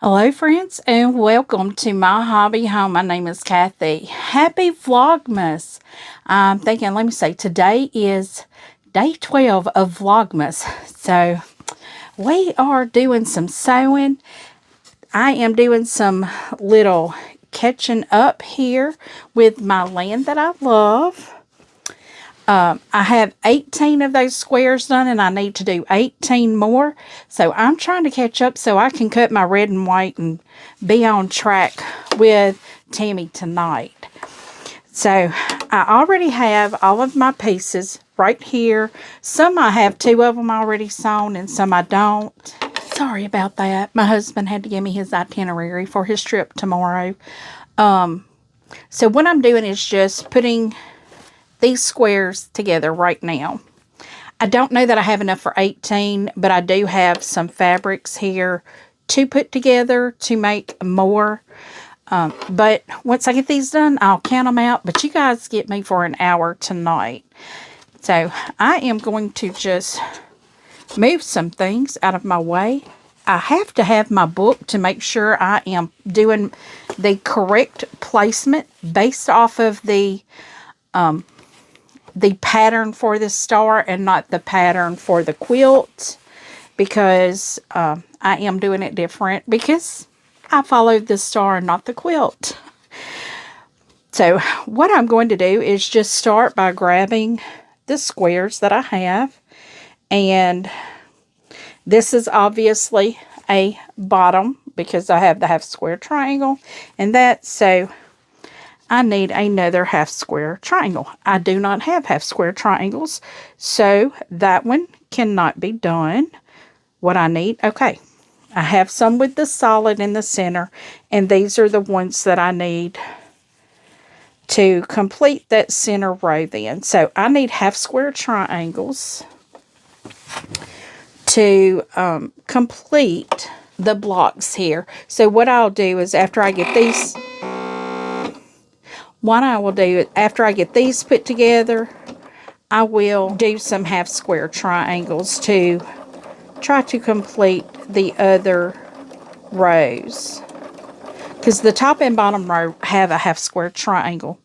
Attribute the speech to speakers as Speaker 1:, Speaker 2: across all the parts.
Speaker 1: Hello friends and welcome to my hobby home. My name is Cathy. Happy Vlogmas. I'm thinking, let me say, today is day 12 of Vlogmas. So we are doing some sewing. I am doing some little catching up here with my land that I love. I have 18 of those squares done and I need to do 18 more. So I'm trying to catch up so I can cut my red and white and be on track with Tammy tonight. So I already have all of my pieces right here. Some I have 2 of them already sewn and some I don't. Sorry about that. My husband had to give me his itinerary for his trip tomorrow. So what I'm doing is just putting these squares together right now. I don't know that I have enough for 18, but I do have some fabrics here to put together to make more. But once I get these done, I'll count them out. But you guys get me for an hour tonight. So I am going to just move some things out of my way. I have to have my book to make sure I am doing the correct placement based off of the pattern for the star and not the pattern for the quilt, because I am doing it different because I followed the star and not the quilt. So what I'm going to do is just start by grabbing the squares that I have, and this is obviously a bottom because I have the half square triangle and that, so I need another half square triangle. I do not have half square triangles, so that one cannot be done. What I need, okay, I have some with the solid in the center, and these are the ones that I need to complete that center row then. So I need half square triangles to complete the blocks here. So what I'll do is after I get these... What I will do, after I get these put together, I will do some half square triangles to try to complete the other rows. Because the top and bottom row have a half square triangle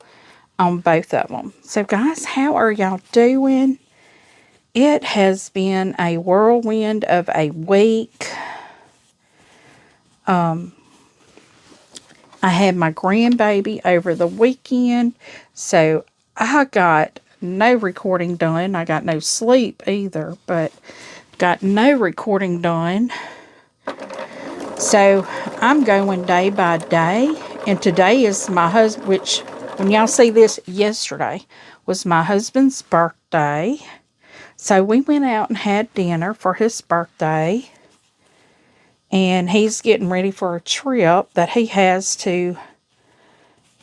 Speaker 1: on both of them. So guys, how are y'all doing? It has been a whirlwind of a week. I had my grandbaby over the weekend, so I got no recording done. I got no sleep either, but got no recording done. So I'm going day by day, and today is my husband, which when y'all see this, yesterday was my husband's birthday. So we went out and had dinner for his birthday. And he's getting ready for a trip that he has to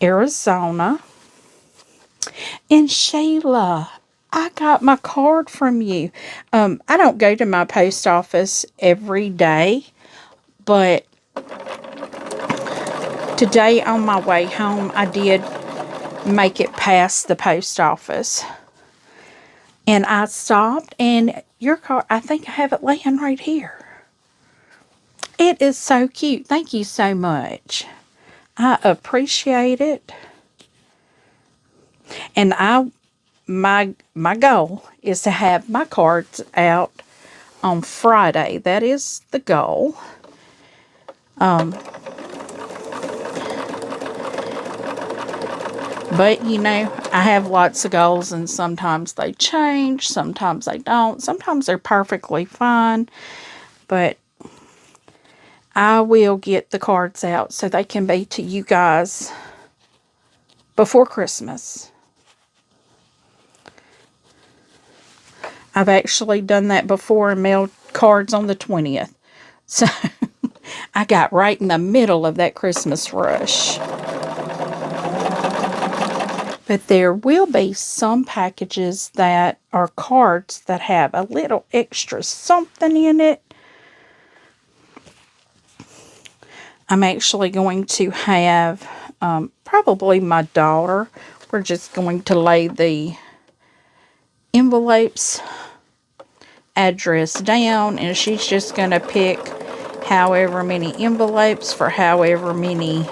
Speaker 1: Arizona. And Sheila, I got my card from you. I don't go to my post office every day, but today on my way home, I did make it past the post office. And I stopped, and your card, I think I have it laying right here. It is so cute. Thank you so much. I appreciate it. And my goal is to have my cards out on Friday. That is the goal. But you know, I have lots of goals, and sometimes they change, sometimes they don't. Sometimes they're perfectly fine, but I will get the cards out so they can be to you guys before Christmas. I've actually done that before and mailed cards on the 20th. So I got right in the middle of that Christmas rush. But there will be some packages that are cards that have a little extra something in it. I'm actually going to have probably my daughter. We're just going to lay the envelopes address down, and she's just going to pick however many envelopes for however many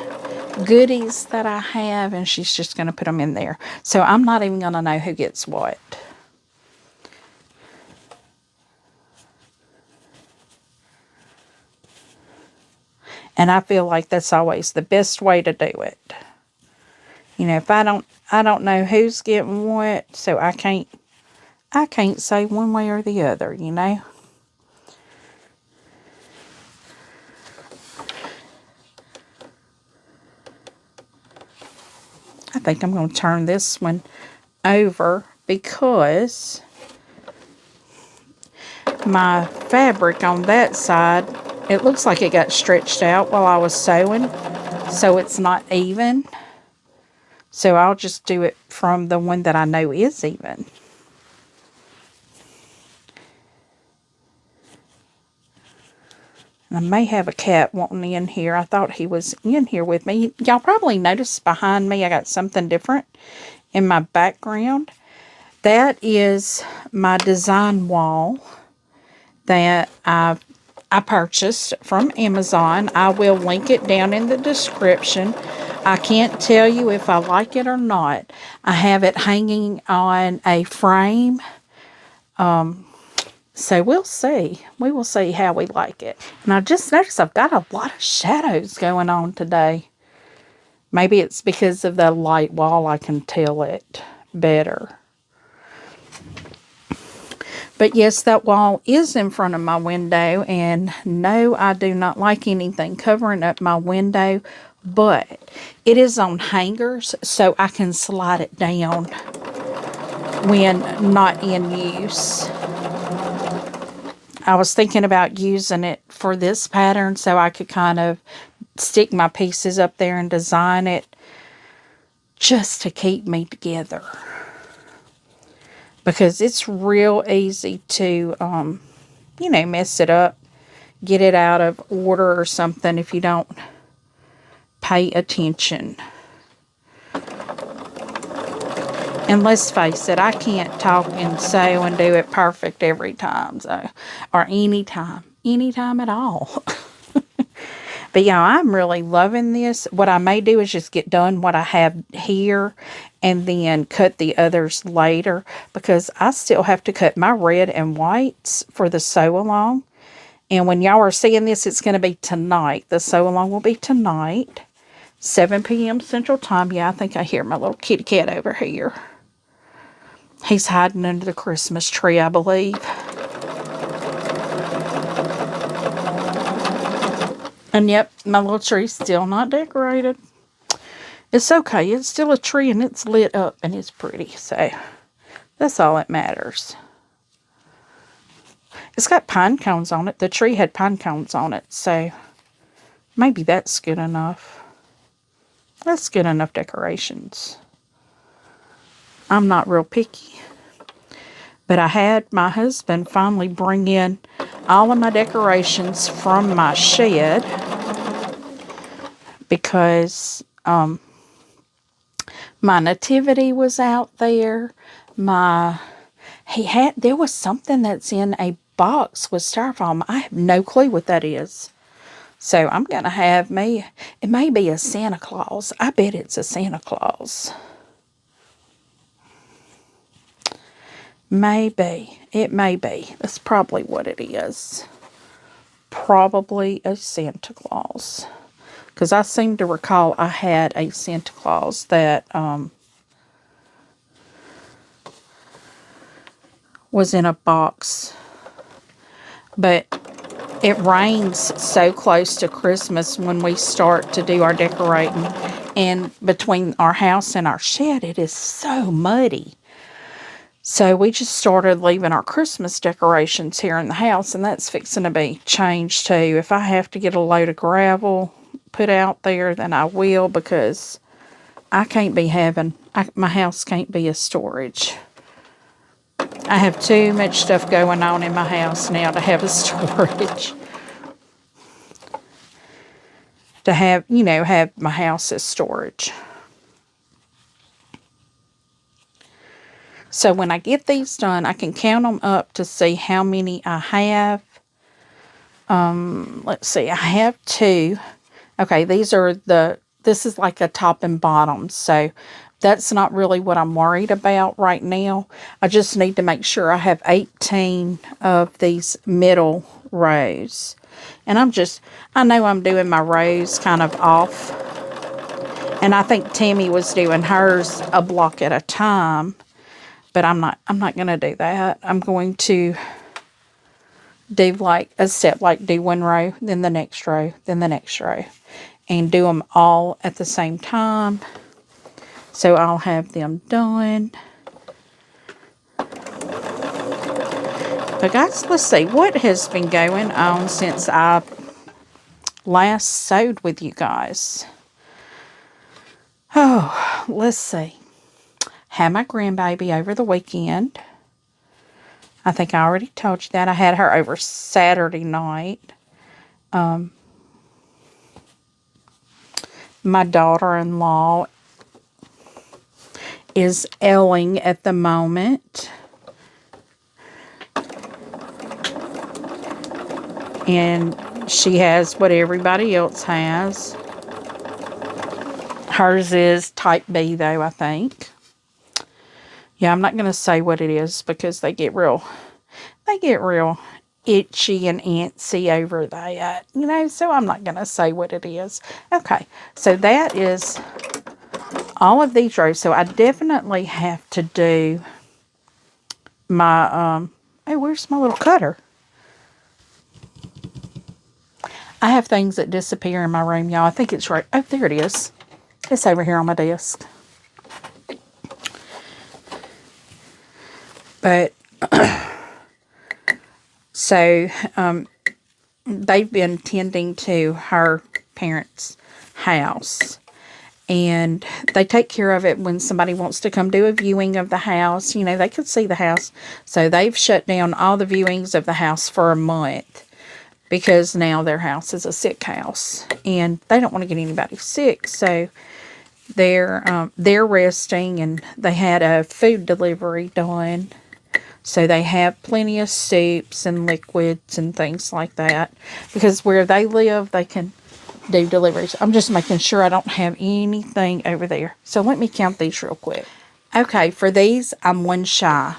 Speaker 1: goodies that I have, and she's just going to put them in there. So I'm not even going to know who gets what. And I feel like that's always the best way to do it. You know, if I don't know who's getting what, so I can't say one way or the other, you know. I think I'm going to turn this one over because my fabric on that side, it looks like it got stretched out while I was sewing, so it's not even. So I'll just do it from the one that I know is even. And I may have a cat wanting in here. I thought he was in here with me. Y'all probably noticed behind me I got something different in my background. That is my design wall that I purchased from Amazon. I will link it down in the description. I can't tell you if I like it or not. I have it hanging on a frame. So we'll see. We will see how we like it. And I just noticed I've got a lot of shadows going on today. Maybe it's because of the light wall. I can tell it better. But yes, that wall is in front of my window. And no, I do not like anything covering up my window. But it is on hangers, so I can slide it down when not in use. I was thinking about using it for this pattern so I could kind of stick my pieces up there and design it just to keep me together. Because it's real easy to, you know, mess it up, get it out of order or something if you don't pay attention. And let's face it, I can't talk and sew and do it perfect every time, so, or anytime at all. But yeah, I'm really loving this. What I may do is just get done what I have here and then cut the others later, because I still have to cut my red and whites for the sew along. And when y'all are seeing this, it's going to be tonight. The sew along will be tonight, 7 p.m. Central Time. Yeah, I think I hear my little kitty cat over here. He's hiding under the Christmas tree, I believe. And yep, my little tree's still not decorated. It's okay. It's still a tree and it's lit up and it's pretty. So that's all that matters. It's got pine cones on it. The tree had pine cones on it. So maybe that's good enough. That's good enough decorations. I'm not real picky. But I had my husband finally bring in all of my decorations from my shed, because my nativity was out there. There was something that's in a box with styrofoam. I have no clue what that is. So I'm going to have me, it may be a Santa Claus. I bet it's a Santa Claus. Maybe. It may be. That's probably what it is. Probably a Santa Claus. Because I seem to recall I had a Santa Claus that was in a box. But it rains so close to Christmas when we start to do our decorating. And between our house and our shed, it is so muddy. So we just started leaving our Christmas decorations here in the house, and that's fixing to be changed too. If I have to get a load of gravel put out there, then I will, because I can't be having, my house can't be a storage. I have too much stuff going on in my house now to have a storage. To have, you know, have my house as storage. So when I get these done, I can count them up to see how many I have. let's see, I have two. Okay, this is like a top and bottom, so that's not really what I'm worried about right now. I just need to make sure I have 18 of these middle rows. And I know I'm doing my rows kind of off. And I think Tammy was doing hers a block at a time. But I'm not going to do that. I'm going to do like a step, like do one row, then the next row, then the next row. And do them all at the same time. So I'll have them done. But guys, let's see. What has been going on since I last sewed with you guys? Oh, let's see. Had my grandbaby over the weekend. I think I already told you that. I had her over Saturday night. My daughter-in-law is ailing at the moment. And she has what everybody else has. Hers is type B though, I think. Yeah, I'm not going to say what it is because they get real itchy and antsy over that, you know, so I'm not going to say what it is. Okay, so that is all of these rows. So I definitely have to do my, oh, where's my little cutter? I have things that disappear in my room, y'all. I think it's right. Oh, there it is. It's over here on my desk. But, so, they've been tending to her parents' house. And they take care of it when somebody wants to come do a viewing of the house. You know, they could see the house. So they've shut down all the viewings of the house for a month. Because now their house is a sick house. And they don't want to get anybody sick. So they're resting. And they had a food delivery done. So they have plenty of soups and liquids and things like that. Because where they live, they can do deliveries. I'm just making sure I don't have anything over there. So let me count these real quick. Okay, for these, I'm one shy.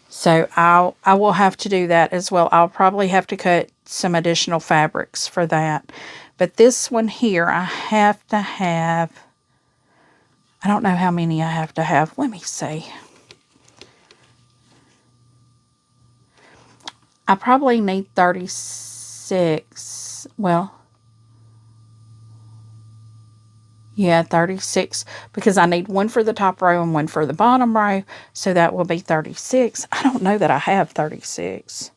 Speaker 1: So I will have to do that as well. I'll probably have to cut some additional fabrics for that. But this one here, I have to have, I don't know how many I have to have. Let me see. I probably need 36. Well, yeah, 36. Because I need one for the top row and one for the bottom row. So that will be 36. I don't know that I have 36.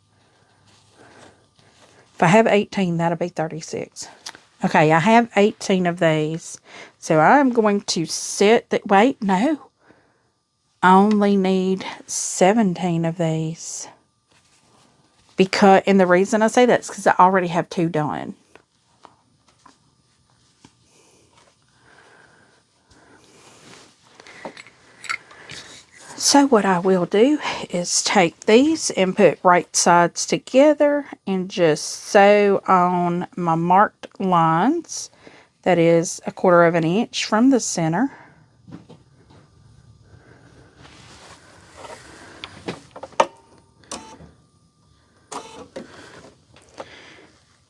Speaker 1: If I have 18, that'll be 36. Okay, I have 18 of these. So I'm going to set the, wait, no. I only need 17 of these. Because, and the reason I say that is because I already have 2 done. So what I will do is take these and put right sides together and just sew on my marked lines. That is 1/4 of an inch from the center.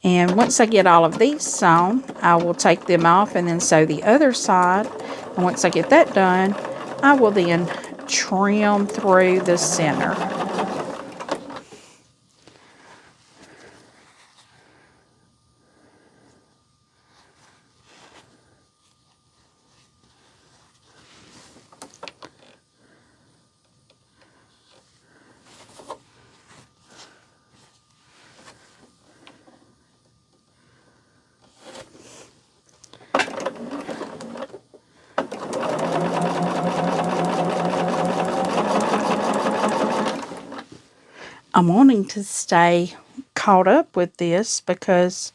Speaker 1: And once I get all of these sewn, I will take them off and then sew the other side. And once I get that done, I will then trim through the center. I'm wanting to stay caught up with this because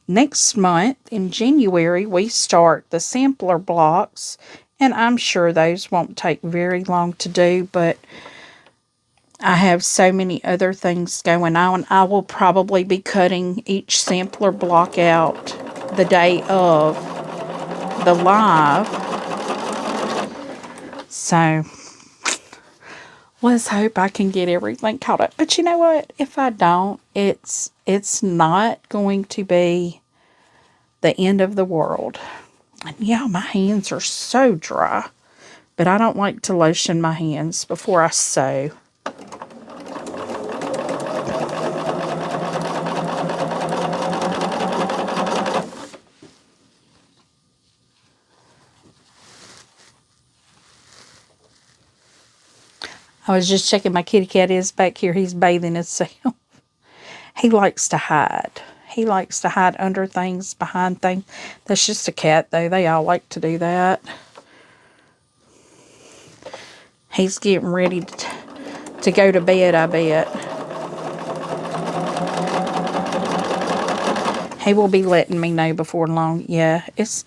Speaker 1: next month in January we start the sampler blocks, and I'm sure those won't take very long to do, but I have so many other things going on. I will probably be cutting each sampler block out the day of the live. So, let's hope I can get everything caught up. But you know what? If I don't, it's not going to be the end of the world. And yeah, my hands are so dry. But I don't like to lotion my hands before I sew. I was just checking my kitty cat is back here. He's bathing himself. He likes to hide. He likes to hide under things, behind things. That's just a cat, though. They all like to do that. He's getting ready to go to bed, I bet. He will be letting me know before long. Yeah, it's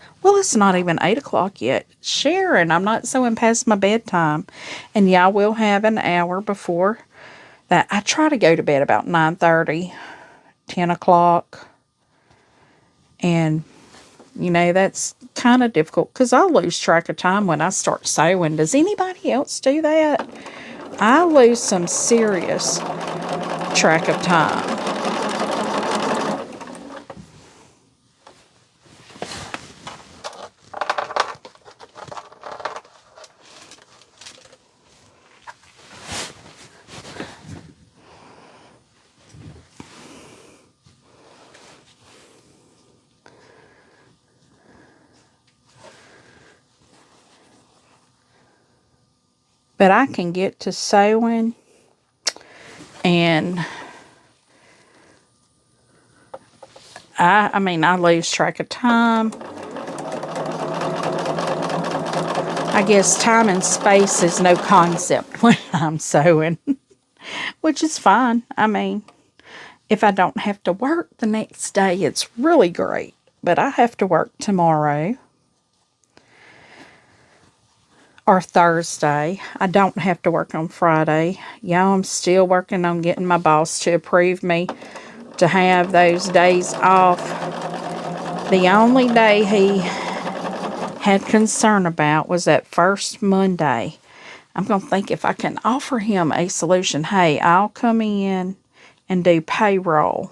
Speaker 1: not even 8 o'clock yet. Sharon, I'm not sewing past my bedtime. And yeah, I will have an hour before that. I try to go to bed about 9:30, 10 o'clock. And, you know, that's kind of difficult because I lose track of time when I start sewing. Does anybody else do that? I lose some serious track of time. But I can get to sewing and I mean, I lose track of time. I guess time and space is no concept when I'm sewing, which is fine. I mean, if I don't have to work the next day, it's really great. But I have to work tomorrow. Or Thursday. I don't have to work on Friday. Yeah, I'm still working on getting my boss to approve me to have those days off. The only day he had concern about was that first Monday. I'm going to think if I can offer him a solution. Hey, I'll come in and do payroll.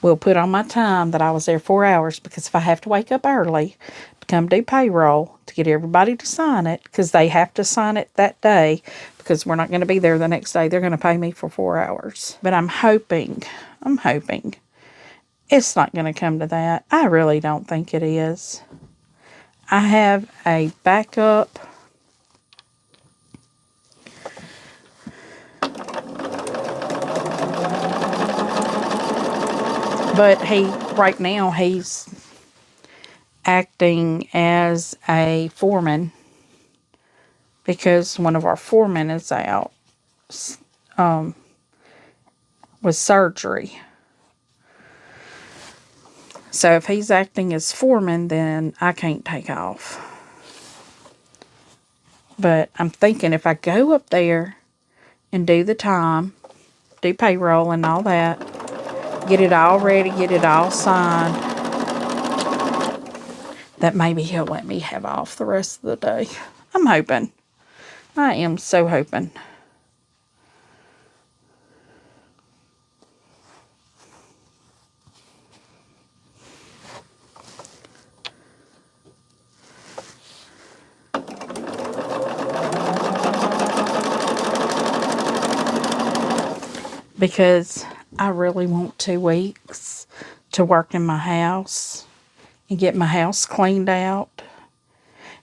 Speaker 1: We'll put on my time that I was there 4 hours because if I have to wake up early to come do payroll to get everybody to sign it, because they have to sign it that day because we're not going to be there the next day. They're going to pay me for 4 hours. But I'm hoping it's not going to come to that. I really don't think it is. I have a backup. But right now, he's acting as a foreman because one of our foremen is out with surgery. So if he's acting as foreman, then I can't take off. But I'm thinking if I go up there and do the time, do payroll and all that, get it all ready, get it all signed, that maybe he'll let me have off the rest of the day. I'm hoping. I am so hoping. Because I really want 2 weeks to work in my house and get my house cleaned out.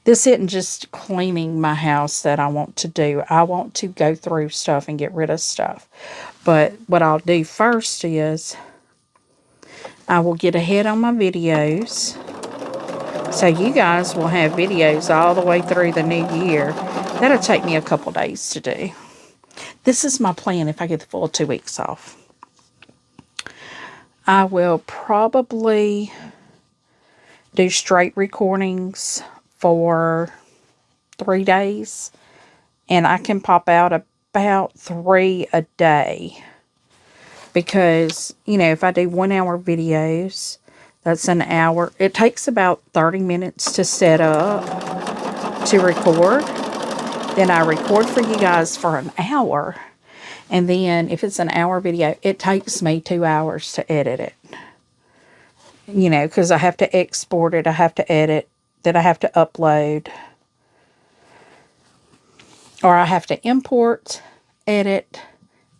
Speaker 1: This isn't just cleaning my house that I want to do. I want to go through stuff and get rid of stuff. But what I'll do first is I will get ahead on my videos. So you guys will have videos all the way through the new year. That'll take me a couple days to do. This is my plan if I get the full 2 weeks off. I will probably do straight recordings for 3 days. And I can pop out about 3 a day. Because, you know, if I do 1 hour videos, that's an hour. It takes about 30 minutes to set up, to record. Then I record for you guys for an hour. And then if it's an hour video, it takes me 2 hours to edit it. You know, because I have to export it, I have to edit, then I have to upload. Or I have to import, edit,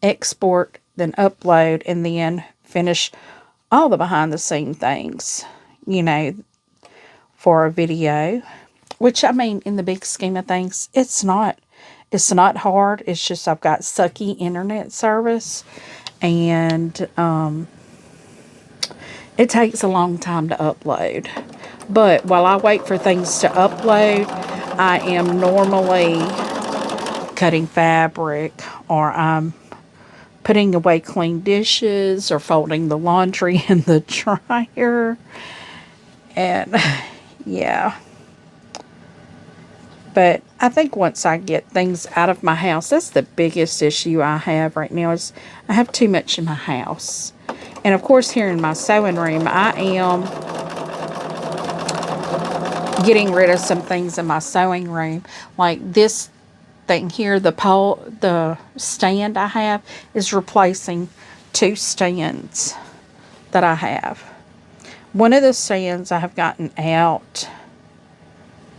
Speaker 1: export, then upload, and then finish all the behind the scene things, you know, for a video. Which, I mean, in the big scheme of things, it's not hard. It's just I've got sucky internet service, and it takes a long time to upload. But while I wait for things to upload, I am normally cutting fabric, or I'm putting away clean dishes, or folding the laundry in the dryer. And yeah. But I think once I get things out of my house, that's the biggest issue I have right now, is I have too much in my house. And of course, here in my sewing room, I am getting rid of some things in my sewing room. Like this thing here, the stand I have is replacing 2 stands that I have. One of the stands I have gotten out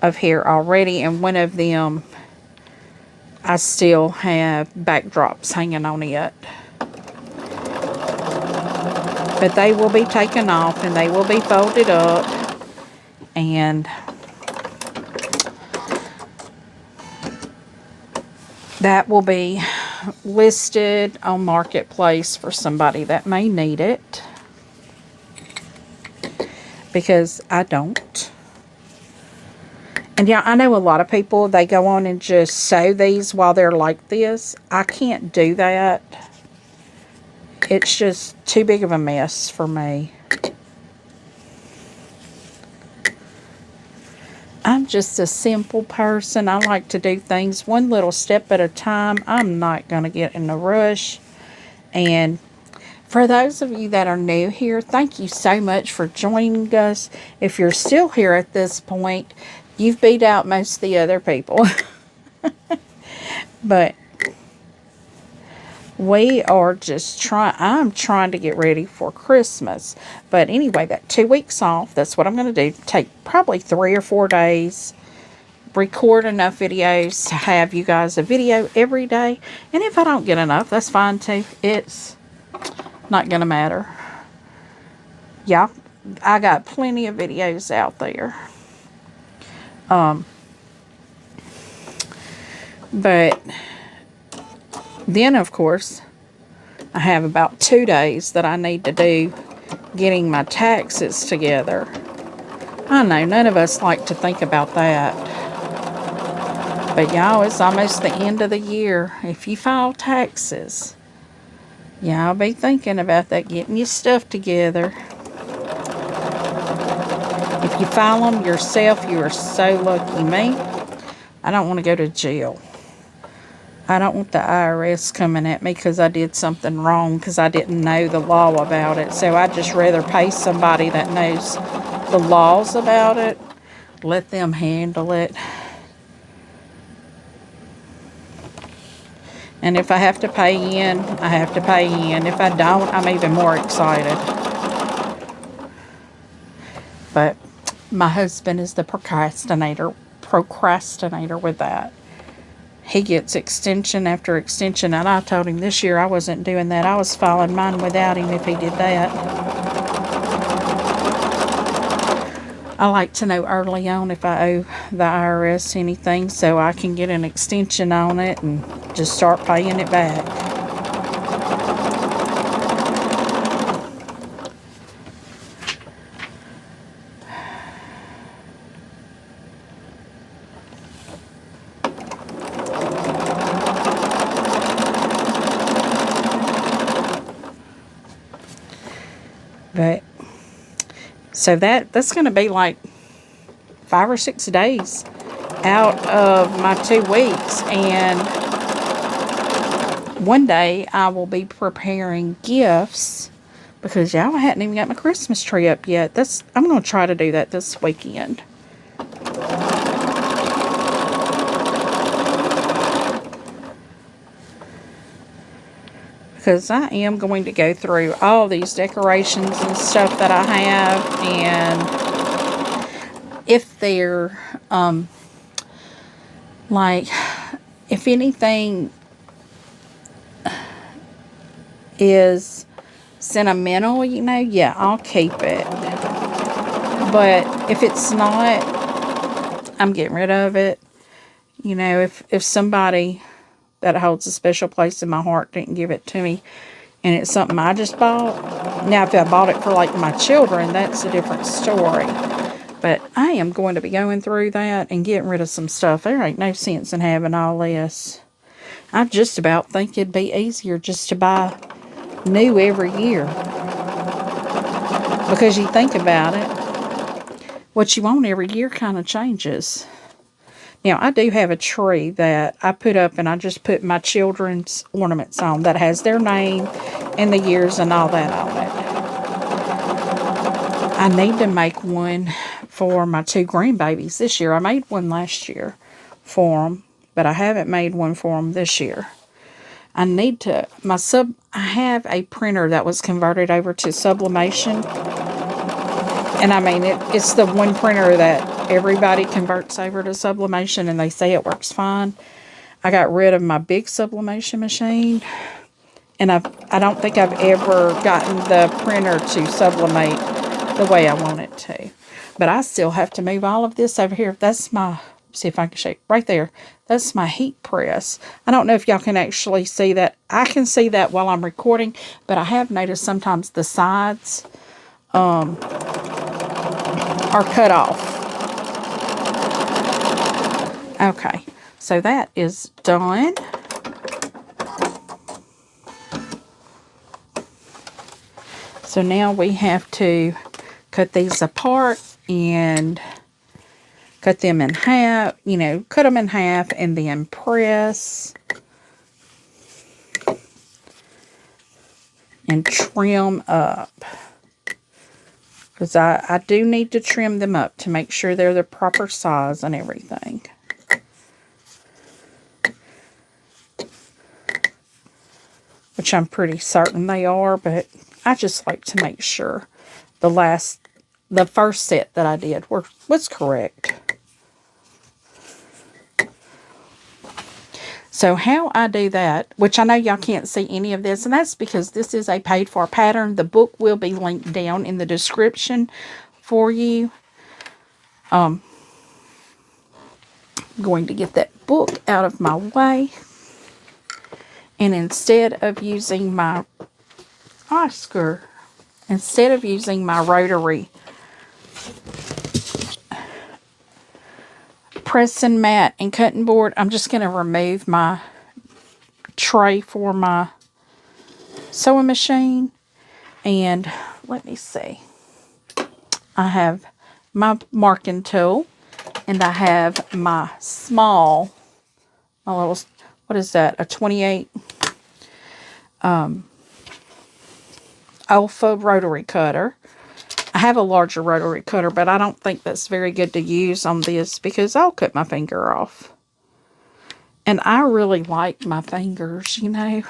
Speaker 1: of here already, and one of them I still have backdrops hanging on it. But they will be taken off, and they will be folded up, and that will be listed on Marketplace for somebody that may need it, because I don't. And yeah, I know a lot of people, they go on and just sew these while they're like this. I can't do that. It's just too big of a mess for me. I'm just a simple person. I like to do things one little step at a time. I'm not going to get in a rush. And for those of you that are new here, thank you so much for joining us. If you're still here at this point, you've beat out most of the other people. But we are just I'm trying to get ready for Christmas. But anyway, that 2 weeks off, that's what I'm going to do. Take probably 3 or 4 days. Record enough videos to have you guys a video every day. And if I don't get enough, that's fine too. It's not going to matter. Yeah, I got plenty of videos out there. But then, of course, I have about 2 days that I need to do getting my taxes together. I know, none of us like to think about that. But y'all, it's almost the end of the year. If you file taxes, y'all be thinking about that, getting your stuff together. If you file them yourself, you are so lucky. Me, I don't want to go to jail. I don't want the IRS coming at me because I did something wrong, because I didn't know the law about it. So I'd just rather pay somebody that knows the laws about it. Let them handle it. And if I have to pay in, I have to pay in. If I don't, I'm even more excited. But my husband is the procrastinator with that. He gets extension after extension, and I told him this year I wasn't doing that. I was filing mine without him if he did that. I like to know early on if I owe the IRS anything, so I can get an extension on it and just start paying it back. But so that's going to be like 5 or 6 days out of my 2 weeks. And one day I will be preparing gifts because y'all hadn't even got my Christmas tree up yet. I'm going to try to do that this weekend. Because I am going to go through all these decorations and stuff that I have, and if they're, like, if anything is sentimental, you know, yeah, I'll keep it. But if it's not, I'm getting rid of it. You know, if somebody that holds a special place in my heart didn't give it to me, and it's something I just bought. Now, if I bought it for, like, my children, that's a different story. But I am going to be going through that and getting rid of some stuff. There ain't no sense in having all this. I just about think it'd be easier just to buy new every year. Because you think about it, what you want every year kind of changes. Now, I do have a tree that I put up, and I just put my children's ornaments on that has their name and the years and all that on it. I need to make one for my 2 grandbabies this year. I made one last year for them, but I haven't made one for them this year. I need to, I have a printer that was converted over to sublimation. And I mean, it's the one printer that everybody converts over to sublimation, and they say it works fine. I got rid of my big sublimation machine, and I don't think I've ever gotten the printer to sublimate the way I want it to. But I still have to move all of this over here. That's my, see if I can show you, right there. That's my heat press. I don't know if y'all can actually see that. I can see that while I'm recording, but I have noticed sometimes the sides are cut off. Okay, so that is done. So now we have to cut these apart and cut them in half, you know, cut them in half and then press and trim up. Because I do need to trim them up to make sure they're the proper size and everything. Which I'm pretty certain they are, but I just like to make sure the first set that I did was correct. So how I do that, which I know y'all can't see any of this, and that's because this is a paid-for pattern. The book will be linked down in the description for you. I'm going to get that book out of my way. And instead of using my rotary pressing mat and cutting board, I'm just going to remove my tray for my sewing machine. And let me see. I have my marking tool, and I have my small, my little, what is that, a 28 alpha rotary cutter. I have a larger rotary cutter, but I don't think that's very good to use on this because I'll cut my finger off. And I really like my fingers, you know.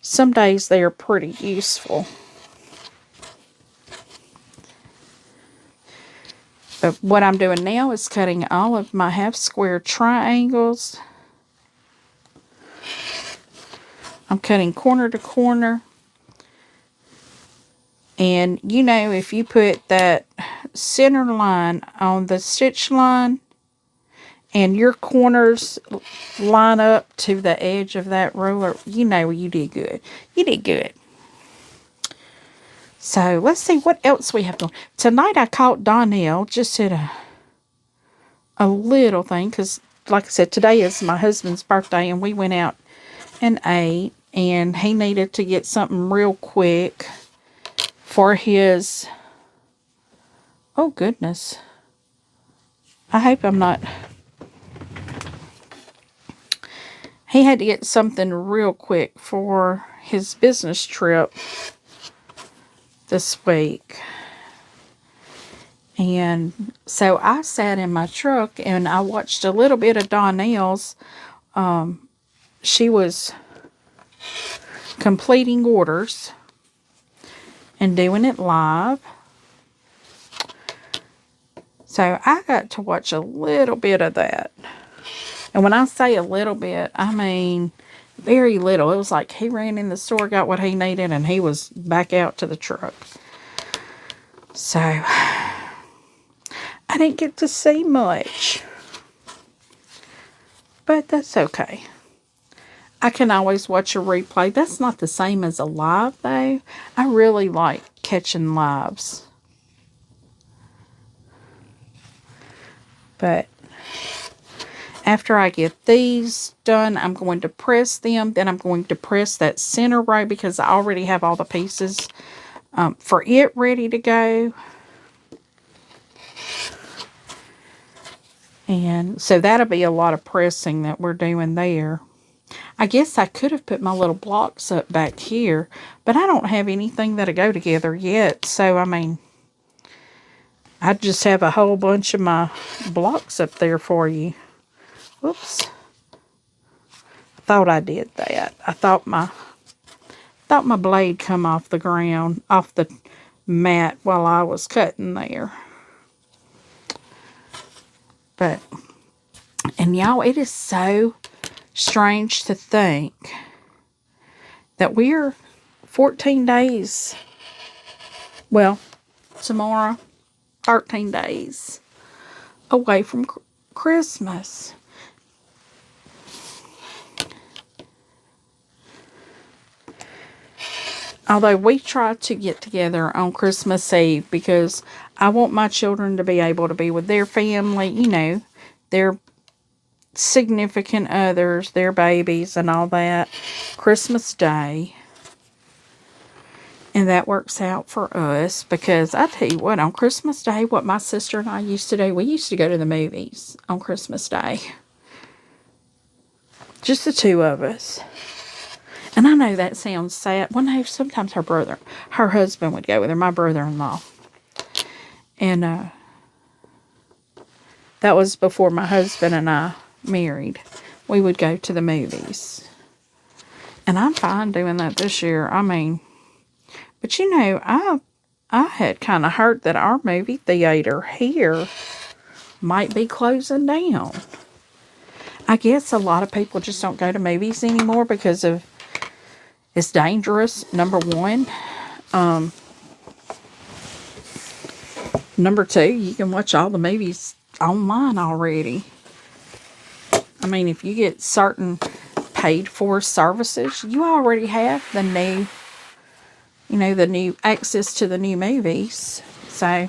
Speaker 1: Some days they are pretty useful. But what I'm doing now is cutting all of my half square triangles. I'm cutting corner to corner. And, you know, if you put that center line on the stitch line and your corners line up to the edge of that ruler, you know you did good. You did good. So, let's see what else we have going. Tonight I caught Donnell just at a little thing because, like I said, today is my husband's birthday and we went out and ate, and he needed to get something real quick for his, oh goodness, I hope I'm not, he had to get something real quick for his business trip this week. And so I sat in my truck and I watched a little bit of Donnell's. She was completing orders and doing it live. So I got to watch a little bit of that. And when I say a little bit, I mean very little. It was like he ran in the store, got what he needed, and he was back out to the truck. So I didn't get to see much. But that's okay. I can always watch a replay. That's not the same as a live, though. I really like catching lives. But after I get these done, I'm going to press them. Then I'm going to press that center row because I already have all the pieces for it ready to go. And so that'll be a lot of pressing that we're doing there. I guess I could have put my little blocks up back here, but I don't have anything that'll go together yet. So, I mean, I just have a whole bunch of my blocks up there for you. Whoops. I thought I did that. I thought my blade come off the ground, off the mat while I was cutting there. But, and y'all, it is so strange to think that we're 14 days, well, tomorrow, 13 days away from Christmas. Although we try to get together on Christmas Eve because I want my children to be able to be with their family, you know, their significant others, their babies and all that, Christmas Day. And that works out for us because I tell you what, on Christmas Day, what my sister and I used to do, we used to go to the movies on Christmas Day. Just the two of us. And I know that sounds sad. Well, no, sometimes her husband would go with her, my brother-in-law. And that was before my husband and I married. We would go to the movies. And I'm fine doing that this year. I mean, but you know, I had kind of heard that our movie theater here might be closing down. I guess a lot of people just don't go to movies anymore because of it's dangerous, number one. Number two, you can watch all the movies online already. I mean, if you get certain paid for services, you already have the new, you know, the new access to the new movies. So,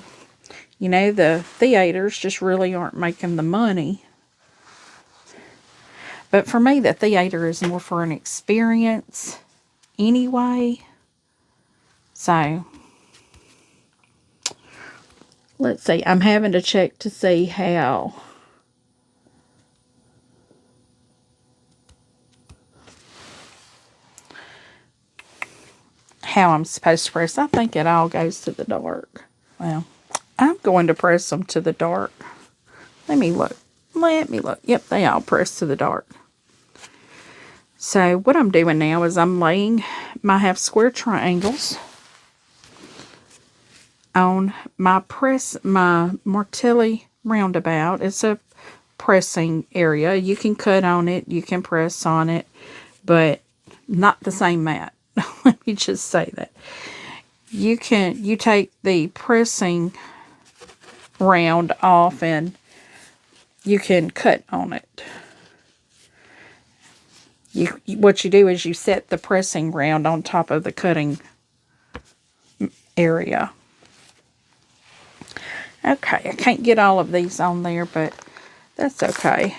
Speaker 1: you know, the theaters just really aren't making the money. But for me, the theater is more for an experience anyway. So, let's see. I'm having to check to see how I'm supposed to press. I think it all goes to the dark. Well, I'm going to press them to the dark. Let me look. Yep, they all press to the dark. So what I'm doing now is I'm laying my half square triangles on my Martelli roundabout. It's a pressing area. You can cut on it, you can press on it, but not the same mat. Let me just say that. You take the pressing round off and you can cut on it. What you do is you set the pressing round on top of the cutting area. Okay, I can't get all of these on there, but that's okay.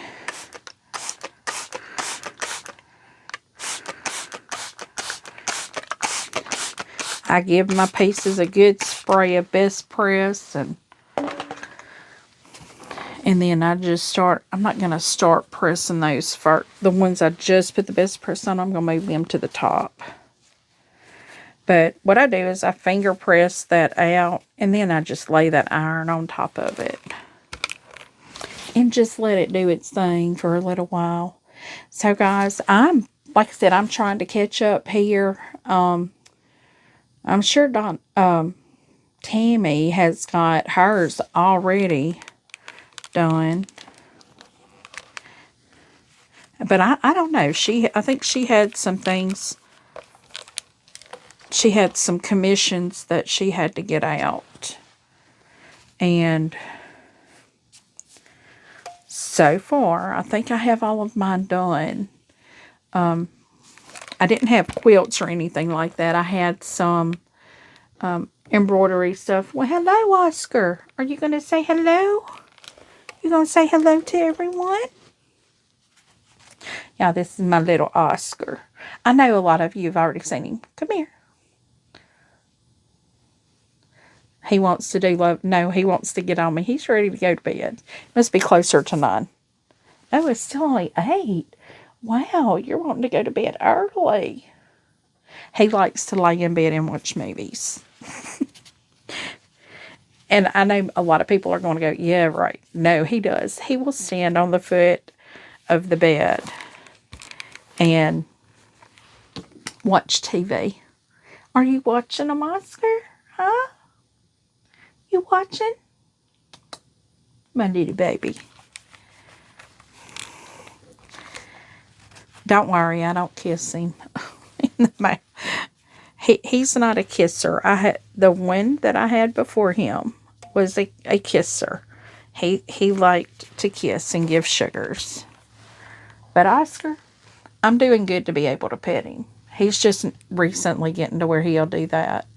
Speaker 1: I give my pieces a good spray of Best Press, and And then I just start, I'm not going to start pressing those for the ones I just put the best press on. I'm going to move them to the top. But what I do is I finger press that out, and then I just lay that iron on top of it. And just let it do its thing for a little while. So guys, like I said, I'm trying to catch up here. I'm sure Tammy has got hers already done. But I don't know. I think she had some things. She had some commissions that she had to get out. And so far, I think I have all of mine done. I didn't have quilts or anything like that. I had some embroidery stuff. Well, hello, Oscar. Are you going to say hello? You going to say hello to everyone? Yeah, this is my little Oscar. I know a lot of you have already seen him. Come here. He wants to do love. No, he wants to get on me. He's ready to go to bed. Must be closer to 9. Oh, it's still only 8. Wow, you're wanting to go to bed early. He likes to lay in bed and watch movies. And I know a lot of people are going to go, yeah, right. No, he does. He will stand on the foot of the bed and watch TV. Are you watching them, Oscar? Huh? You watching? My little baby. Don't worry, I don't kiss him in the mouth. He's not a kisser. The one that I had before him was a kisser. He liked to kiss and give sugars. But Oscar, I'm doing good to be able to pet him. He's just recently getting to where he'll do that.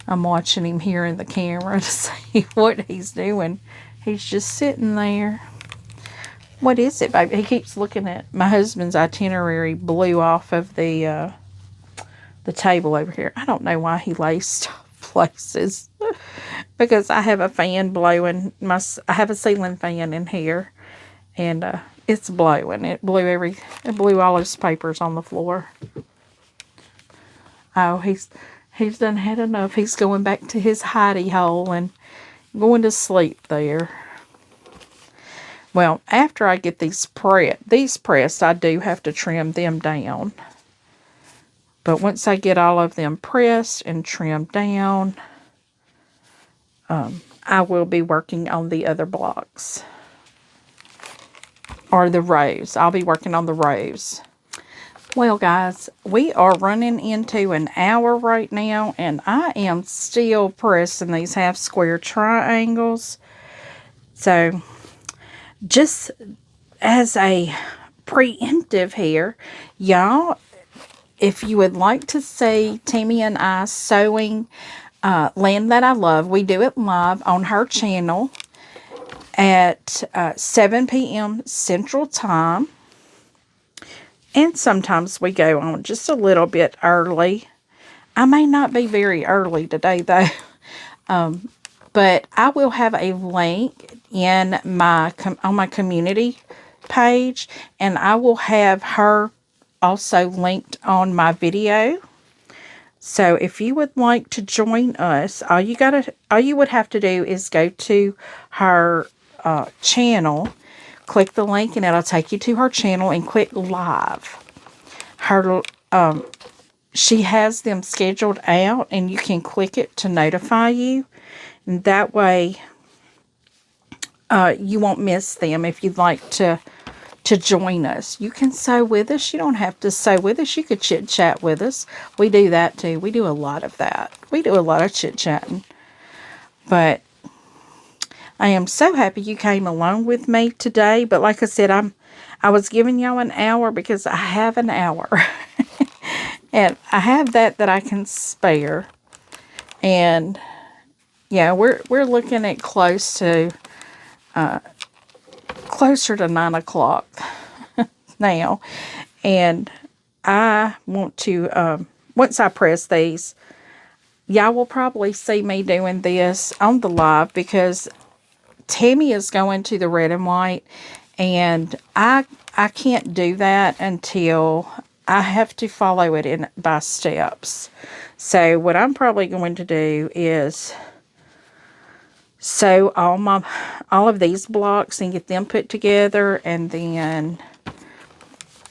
Speaker 1: I'm watching him here in the camera to see what he's doing. He's just sitting there. What is it, baby? He keeps looking at my husband's itinerary blew off of the table over here. I don't know why he lays stuff places. Because I have a fan blowing. I have a ceiling fan in here. And it's blowing. It blew all his papers on the floor. Oh, he's done had enough. He's going back to his hidey hole and going to sleep there. Well, after I get these pressed, I do have to trim them down. But once I get all of them pressed and trimmed down, I will be working on the other blocks. Or the rows. I'll be working on the rows. Well, guys, we are running into an hour right now, and I am still pressing these half square triangles. So, just as a preemptive here, y'all, if you would like to see Tammy and I sewing Land That I Love, we do it live on her channel at 7 p.m. Central Time. And sometimes we go on just a little bit early. I may not be very early today, though. But I will have a link in on my community page. And I will have her also linked on my video. So if you would like to join us, all you would have to do is go to her channel, click the link, and it'll take you to her channel, and click live. She has them scheduled out, and you can click it to notify you, and that way you won't miss them. If you'd like to join us, you can sew with us. You don't have to sew with us. You could chit chat with us. We do that too. We do a lot of that. We do a lot of chit chatting. But I am so happy you came along with me today. But like I said, I was giving y'all an hour because I have an hour. And I have that I can spare. And yeah, we're looking at closer to 9 o'clock now. And I want to, once I press these, y'all will probably see me doing this on the live, because Tammy is going to the red and white, and I can't do that until I have to follow it in by steps. So what I'm probably going to do is sew all of these blocks and get them put together, and then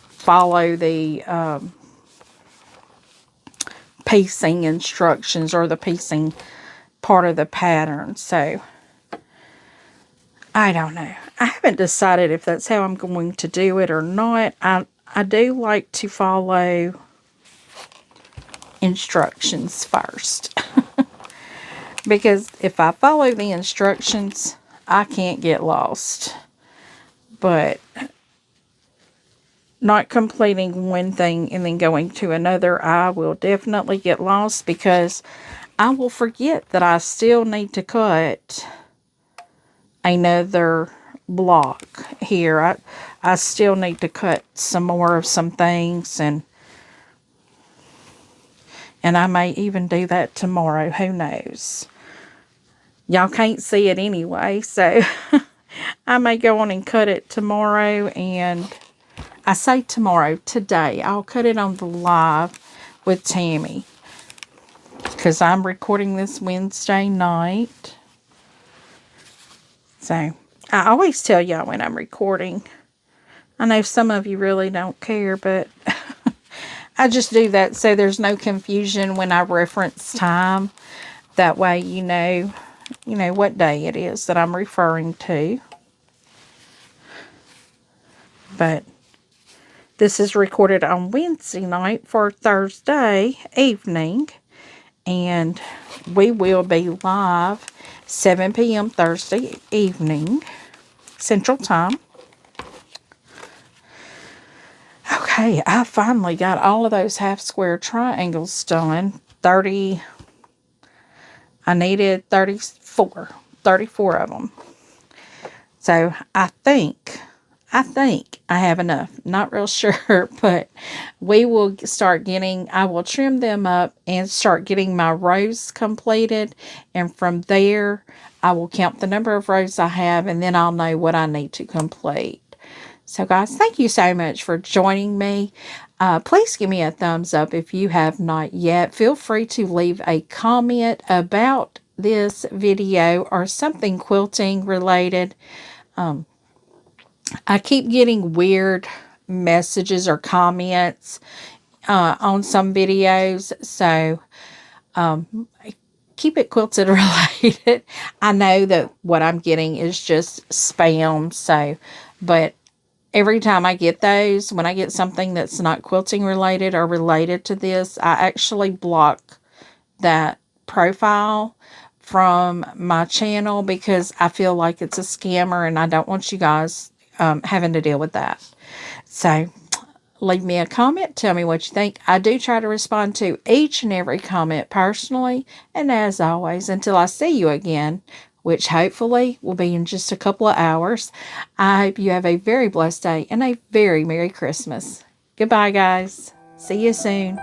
Speaker 1: follow the piecing instructions, or the piecing part of the pattern. So I don't know. I haven't decided if that's how I'm going to do it or not. I do like to follow instructions first. Because if I follow the instructions, I can't get lost. But not completing one thing and then going to another, I will definitely get lost, because I will forget that I still need to cut another block here. I still need to cut some more of some things, and I may even do that tomorrow. Who knows? Y'all can't see it anyway, so I may go on and cut it tomorrow. And I say tomorrow, today. I'll cut it on the live with Tammy, because I'm recording this Wednesday night. So I always tell y'all when I'm recording. I know some of you really don't care, but I just do that so there's no confusion when I reference time. That way you know what day it is that I'm referring to. But this is recorded on Wednesday night for Thursday evening, and we will be live 7 p.m. Thursday evening, Central Time. Okay, I finally got all of those half square triangles done. 30, I needed 34 of them. So I think I have enough. Not real sure, but we will start getting, I will trim them up and start getting my rows completed. And from there, I will count the number of rows I have, and then I'll know what I need to complete. So guys, thank you so much for joining me. Please give me a thumbs up if you have not yet. Feel free to leave a comment about this video or something quilting related. I keep getting weird messages or comments on some videos, so keep it quilted related. I know that what I'm getting is just spam, so, but every time I get those, when I get something that's not quilting related or related to this, I actually block that profile from my channel, because I feel like it's a scammer and I don't want you guys having to deal with that. So leave me a comment. Tell me what you think. I do try to respond to each and every comment personally. And as always, until I see you again, which hopefully will be in just a couple of hours, I hope you have a very blessed day and a very Merry Christmas. Goodbye, guys. See you soon.